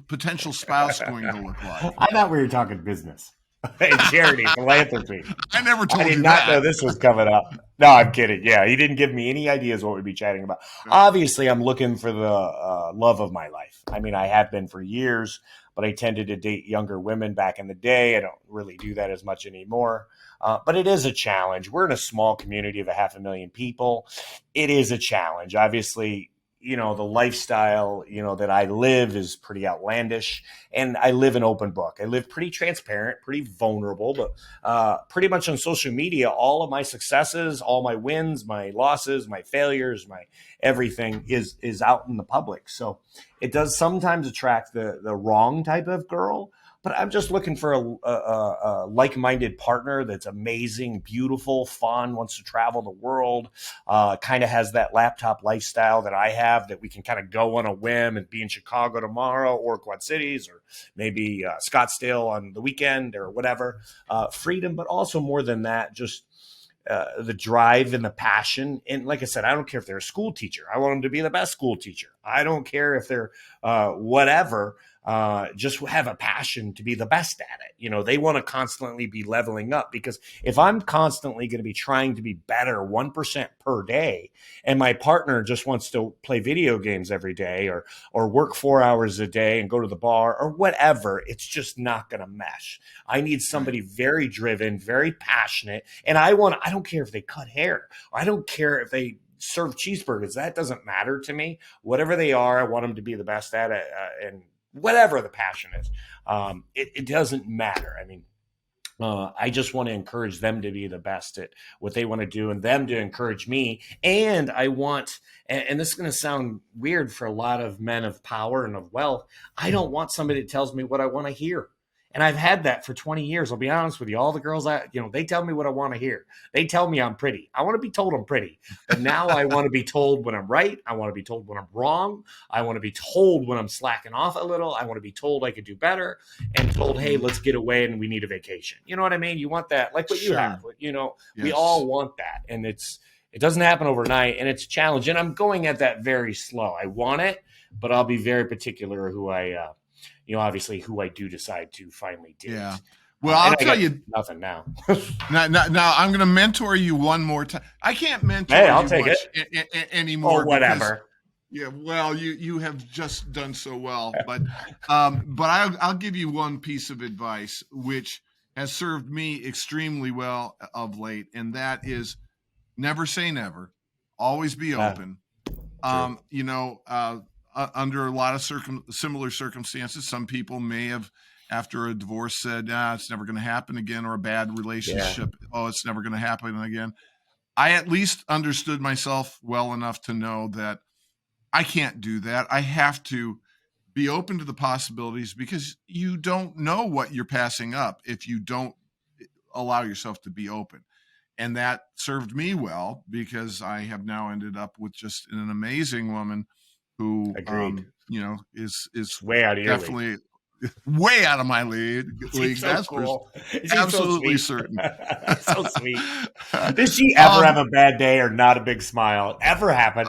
potential spouse going to look like? I thought we were talking business and charity, philanthropy. I never I told did you not know that. this was coming up. No, I'm kidding. Yeah, he didn't give me any ideas what we'd be chatting about. Obviously, I'm looking for the love of my life. I mean, I have been for years, but I tended to date younger women back in the day. I don't really do that as much anymore. But it is a challenge. We're in a small community of 500,000 people. It is a challenge. Obviously, the lifestyle, that I live is pretty outlandish, and I live an open book. I live pretty transparent, pretty vulnerable, but pretty much on social media, all of my successes, all my wins, my losses, my failures, my everything is out in the public. So it does sometimes attract the wrong type of girl. But I'm just looking for a like-minded partner that's amazing, beautiful, fun, wants to travel the world, kind of has that laptop lifestyle that I have, that we can kind of go on a whim and be in Chicago tomorrow, or Quad Cities, or maybe Scottsdale on the weekend, or whatever. Freedom, but also more than that, just the drive and the passion. And like I said, I don't care if they're a school teacher. I want them to be the best school teacher. I don't care if they're whatever. Just have a passion to be the best at it. They want to constantly be leveling up, because if I'm constantly going to be trying to be better 1% per day, and my partner just wants to play video games every day, or work 4 hours a day and go to the bar or whatever, it's just not going to mesh. I need somebody very driven, very passionate. And I don't care if they cut hair. I don't care if they serve cheeseburgers. That doesn't matter to me. Whatever they are, I want them to be the best at it. And whatever the passion is, it doesn't matter. I mean, I just want to encourage them to be the best at what they want to do, and them to encourage me. And I want, and this is going to sound weird for a lot of men of power and of wealth, I don't want somebody that tells me what I want to hear. And I've had that for 20 years. I'll be honest with you. All the girls, they tell me what I want to hear. They tell me I'm pretty. I want to be told I'm pretty. But now I want to be told when I'm right. I want to be told when I'm wrong. I want to be told when I'm slacking off a little. I want to be told I could do better, and told, hey, let's get away and we need a vacation. You know what I mean? You want that, like what you have. Yes. We all want that. And it doesn't happen overnight, and it's a challenge. And I'm going at that very slow. I want it, but I'll be very particular who obviously who I do decide to finally date. Yeah. Well, I'll tell you nothing now. now I'm going to mentor you one more time. I can't mentor I'll you take anymore. Or whatever. Yeah, well, you have just done so well, but I'll give you one piece of advice which has served me extremely well of late, and that is never say never, always be open. Under a lot of similar circumstances, some people may have, after a divorce, said, it's never going to happen again, or a bad relationship. Yeah. Oh, it's never going to happen again. I at least understood myself well enough to know that I can't do that. I have to be open to the possibilities, because you don't know what you're passing up if you don't allow yourself to be open. And that served me well, because I have now ended up with just an amazing woman who, is way out of your definitely league. Way out of my league. So that's cool. Absolutely so certain. So sweet. Did she ever have a bad day or not a big smile? Ever happen?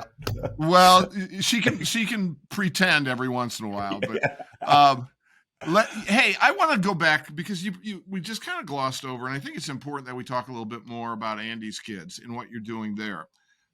Well, she can pretend every once in a while, but hey, I want to go back, because we just kind of glossed over, and I think it's important that we talk a little bit more about Andy's Kids and what you're doing there.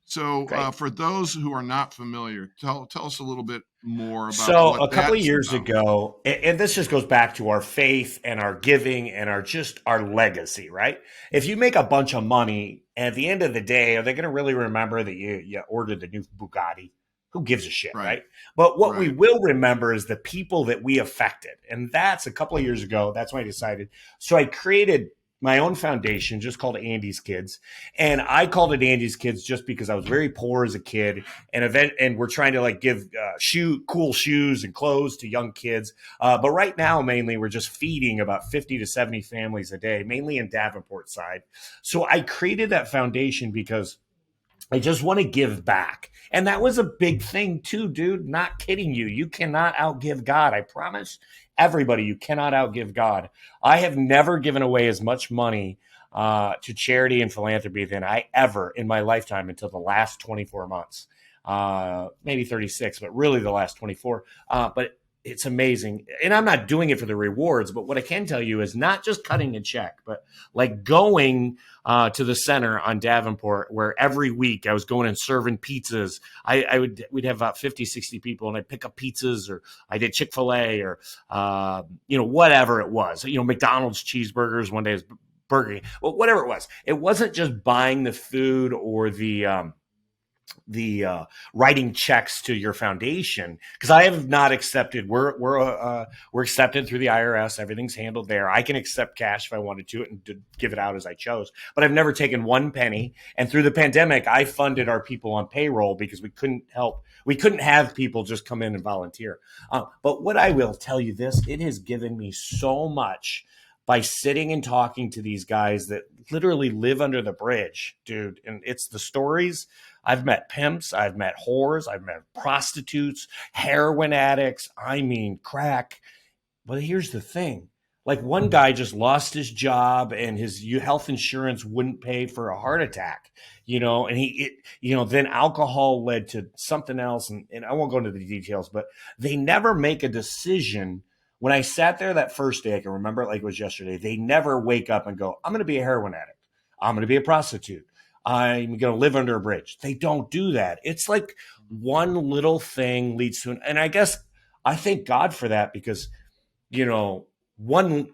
So for those who are not familiar, tell us a little bit more about. So a couple of years ago, and this just goes back to our faith and our giving and our legacy, right? If you make a bunch of money, at the end of the day, are they going to really remember that you ordered the new Bugatti? Who gives a shit, right? But what we will remember is the people that we affected. And that's a couple of years ago. That's when I decided. So I created my own foundation, just called Andy's Kids. And I called it Andy's Kids just because I was very poor as a kid, and we're trying to give cool shoes and clothes to young kids. But right now, mainly, we're just feeding about 50 to 70 families a day, mainly in Davenport side. So I created that foundation because I just want to give back. And that was a big thing too, dude. Not kidding you. You cannot outgive God. I promise everybody, you cannot outgive God. I have never given away as much money to charity and philanthropy than I ever in my lifetime until the last 24 months. Maybe 36, but really the last 24. But it's amazing. And I'm not doing it for the rewards, but what I can tell you is not just cutting a check, but like going to the center on Davenport, where every week I was going and serving pizzas. We'd have about 50, 60 people, and I'd pick up pizzas, or I did Chick-fil-A, or whatever it was. McDonald's cheeseburgers. One day it was Burger King. Well, whatever it was. It wasn't just buying the food or the writing checks to your foundation, because I have not accepted. We're accepted through the IRS. Everything's handled there. I can accept cash if I wanted to and to give it out as I chose, but I've never taken one penny. And through the pandemic, I funded our people on payroll because we couldn't have people just come in and volunteer. But what I will tell you it has given me so much by sitting and talking to these guys that literally live under the bridge, dude. And it's the stories. I've met pimps, I've met whores, I've met prostitutes, heroin addicts, crack. But here's the thing. Like, one guy just lost his job and his health insurance wouldn't pay for a heart attack, and then alcohol led to something else. And I won't go into the details, but they never make a decision. When I sat there that first day, I can remember it like it was yesterday. They never wake up and go, I'm going to be a heroin addict. I'm going to be a prostitute. I'm going to live under a bridge. They don't do that. It's like one little thing leads to and I guess I thank God for that, because, one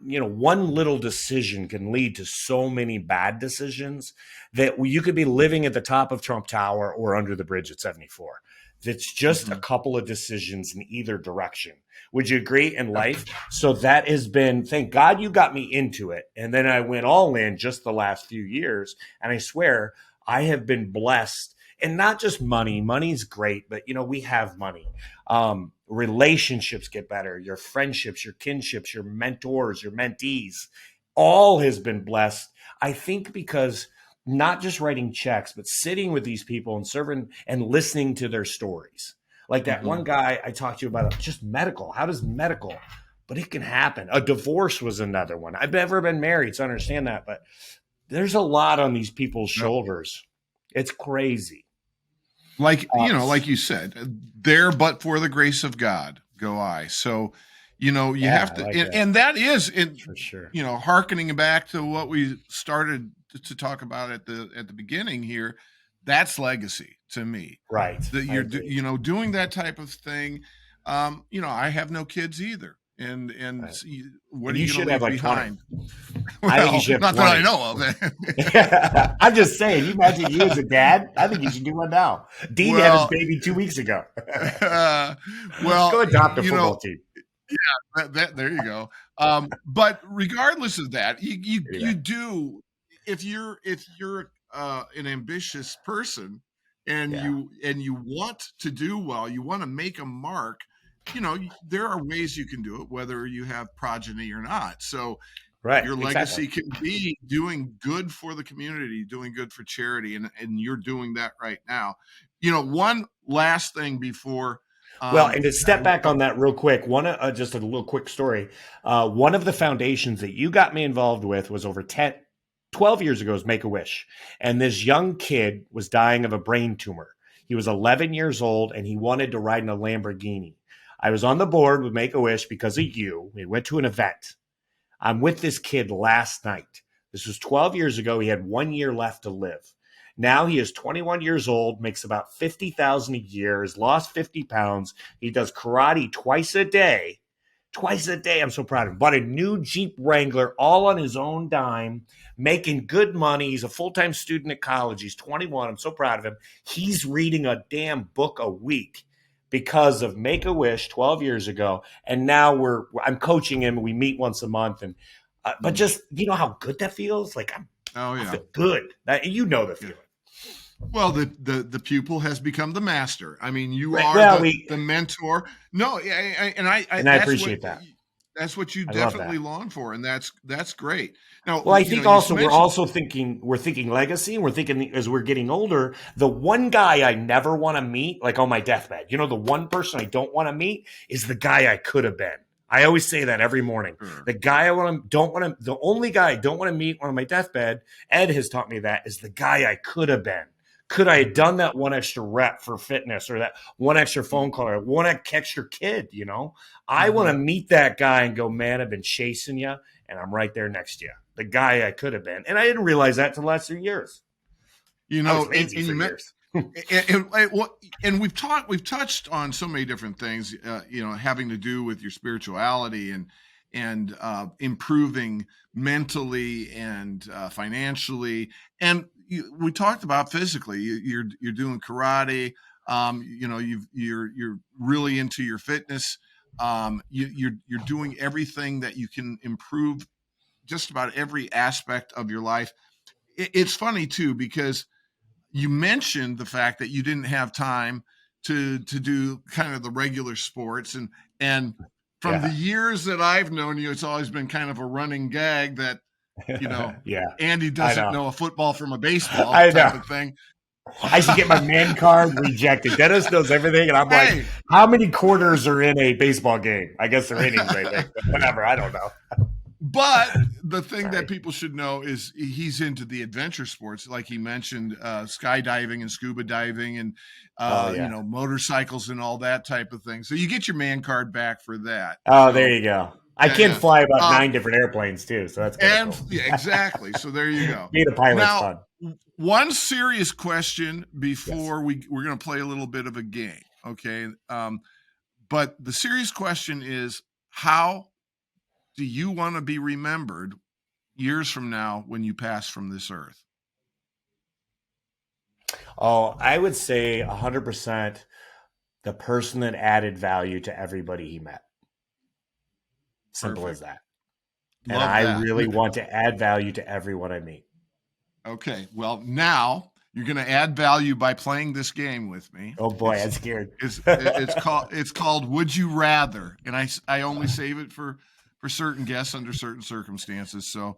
little decision can lead to so many bad decisions that you could be living at the top of Trump Tower or under the bridge at 74. It's just a couple of decisions in either direction. Would you agree in life? So that has been, thank God you got me into it. And then I went all in just the last few years. And I swear I have been blessed. And not just money. Money's great, but we have money. Relationships get better. Your friendships, your kinships, your mentors, your mentees, all has been blessed. I think because not just writing checks, but sitting with these people and serving and listening to their stories. Like that one guy I talked to you about, just medical. How does medical? But it can happen. A divorce was another one. I've never been married, so I understand that. But there's a lot on these people's shoulders. It's crazy. Like you said, there but for the grace of God go I. So, you have to, and that is for sure. Hearkening back to what we started to talk about at the beginning here, that's legacy to me. Right. That you're doing that type of thing. I have no kids either. And right. What you should have like behind? 20. Well, I think you should have not 20. that I know of. I'm just saying, you imagine you as a dad? I think you should do one now. Dean had his baby 2 weeks ago. Go adopt a football team. Yeah, there you go. But regardless of that, you do, if you're an ambitious person and you want to do well, you want to make a mark, there are ways you can do it, whether you have progeny or not. So your legacy can be doing good for the community, doing good for charity, and you're doing that right now. One last thing before. And to step back on that real quick, just a little quick story. One of the foundations that you got me involved with was over 12 years ago, was Make-A-Wish. And this young kid was dying of a brain tumor. He was 11 years old and he wanted to ride in a Lamborghini. I was on the board with Make-A-Wish because of you. We went to an event. I'm with this kid last night. This was 12 years ago. He had 1 year left to live. Now he is 21 years old, makes about $50,000 a year, has lost 50 pounds. He does karate twice a day. I'm so proud of him. Bought a new Jeep Wrangler all on his own dime, making good money. He's a full-time student at college. He's 21. I'm so proud of him. He's reading a damn book a week because of Make-A-Wish 12 years ago. And now I'm coaching him. We meet once a month. And but just, how good that feels? Like I feel good. The feeling. Well, the pupil has become the master. I mean, you are the mentor. No, and I appreciate that. That's what you I love that. definitely long for, and that's great. Now, Well, I you know, think you also mentioned. we're thinking legacy, and we're thinking as we're getting older, the one guy I never want to meet, like on my deathbed, the one person I don't want to meet is the guy I could have been. I always say that every morning. Sure. The guy the only guy I don't want to meet on my deathbed, Ed has taught me that, is the guy I could have been. Could I have done that one extra rep for fitness, or that one extra phone call, or one extra kid? I want to Mhm. meet that guy and go, man, I've been chasing you, and I'm right there next to you. The guy I could have been. And I didn't realize that till the last 3 years. You I was know, lazy and for you met. years. And we've touched on so many different things, having to do with your spirituality and improving mentally and financially, and we talked about physically. You're doing karate. You're really into your fitness. You're doing everything that you can improve just about every aspect of your life. It's funny too because you mentioned the fact that you didn't have time to do kind of the regular sports, and from the Yeah. years that I've known you, it's always been kind of a running gag that Yeah. Andy I doesn't know. know a football from a baseball I type know. of thing. I should get my man card rejected. Dennis knows everything. And I'm like, Hey, how many quarters are in a baseball game? I guess they're innings, I think. But whatever. I don't know. but the thing that Sorry. people should know is he's into the adventure sports, like he mentioned, skydiving and scuba diving, and Oh, yeah. motorcycles and all that type of thing. So you get your man card back for that. Oh, there So you go. I yeah, can yeah. fly about Um, 9 different airplanes, too. So that's kind of and cool. yeah, exactly. So there you go. Being a pilot's Now, fun. one serious question Yes. before we're going to play a little bit of a game, okay? But the serious question is, how do you want to be remembered years from now when you pass from this earth? Oh, I would say 100% the person that added value to everybody he met. Simple as Perfect. that. And Love I that. really want to add value to everyone I meet. Okay. Well, now you're going to add value by playing this game with me. Oh boy, I'm scared. It's called Would You Rather, and I only save it for certain guests under certain circumstances. So,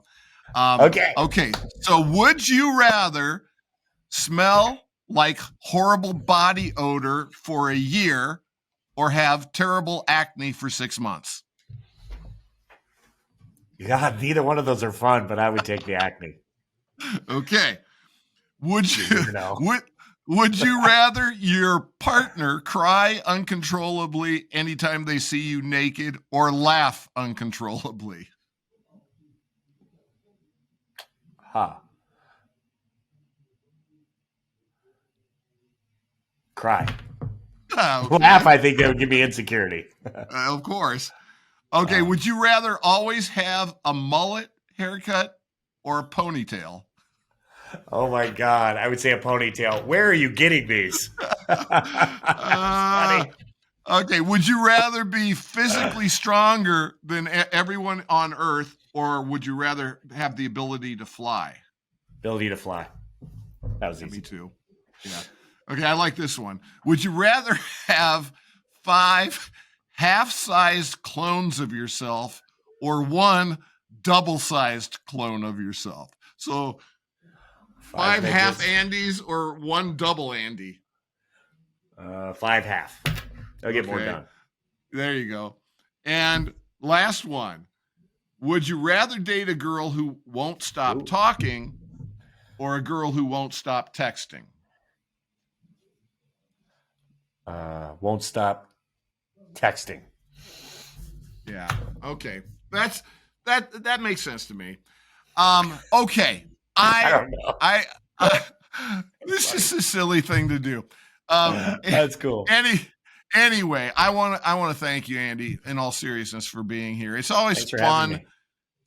Okay. okay. So, would you rather smell like horrible body odor for a year, or have terrible acne for 6 months? God, neither one of those are fun, but I would take the acne. Okay. Would You you never know. would you rather your partner cry uncontrollably anytime they see you naked, or laugh uncontrollably? Huh. Cry. Laugh, Okay. I think that would give me insecurity. Of course. Okay, Um, would you rather always have a mullet haircut or a ponytail? oh my God. I would say a ponytail. Where are you getting these? That's Uh, funny. okay, would you rather be physically stronger than everyone on earth, or would you rather have the ability to fly? Ability to fly. That was Yeah, me easy. too. Yeah. Okay, I like this one. Would you rather have 5 half-sized clones of yourself, or one double-sized clone of yourself? So 5 5 half midgets. Andys or one double Andy? 5 half. I'll get more Okay, done. there you go. And last one. Would you rather date a girl who won't stop Ooh. talking, or a girl who won't stop texting? Won't stop texting. Yeah. Okay. That makes sense to me. Okay. I I don't know. I, I this is a silly thing to do. That's cool. Anyway, I want to thank you, Andy, in all seriousness, for being here. It's always Thanks for having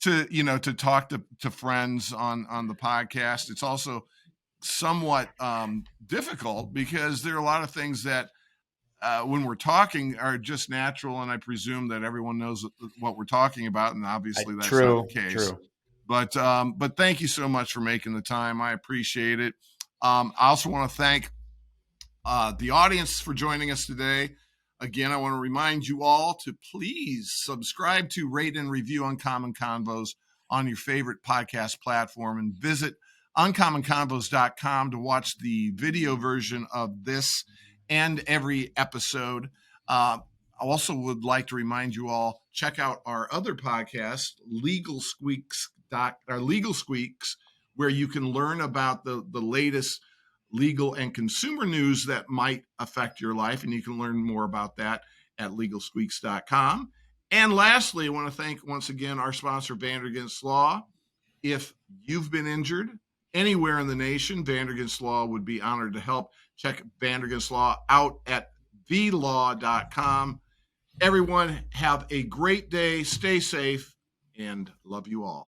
fun me. to talk to friends on the podcast. It's also somewhat difficult because there are a lot of things that when we're talking are just natural, and I presume that everyone knows what we're talking about, and obviously that's not the True. case. True. But thank you so much for making the time. I appreciate it. I also want to thank the audience for joining us today. Again, I want to remind you all to please subscribe to, rate, and review Uncommon Convos on your favorite podcast platform, and visit uncommonconvos.com to watch the video version of this and every episode. I also would like to remind you all, check out our other podcast, Legal Squeaks, where you can learn about the latest legal and consumer news that might affect your life, and you can learn more about that at legalsqueaks.com. And lastly, I want to thank once again our sponsor, Vandergast Law. If you've been injured anywhere in the nation, Vandergast Law would be honored to help. Check Vandergast Law out at thelaw.com. Everyone, have a great day, stay safe, and love you all.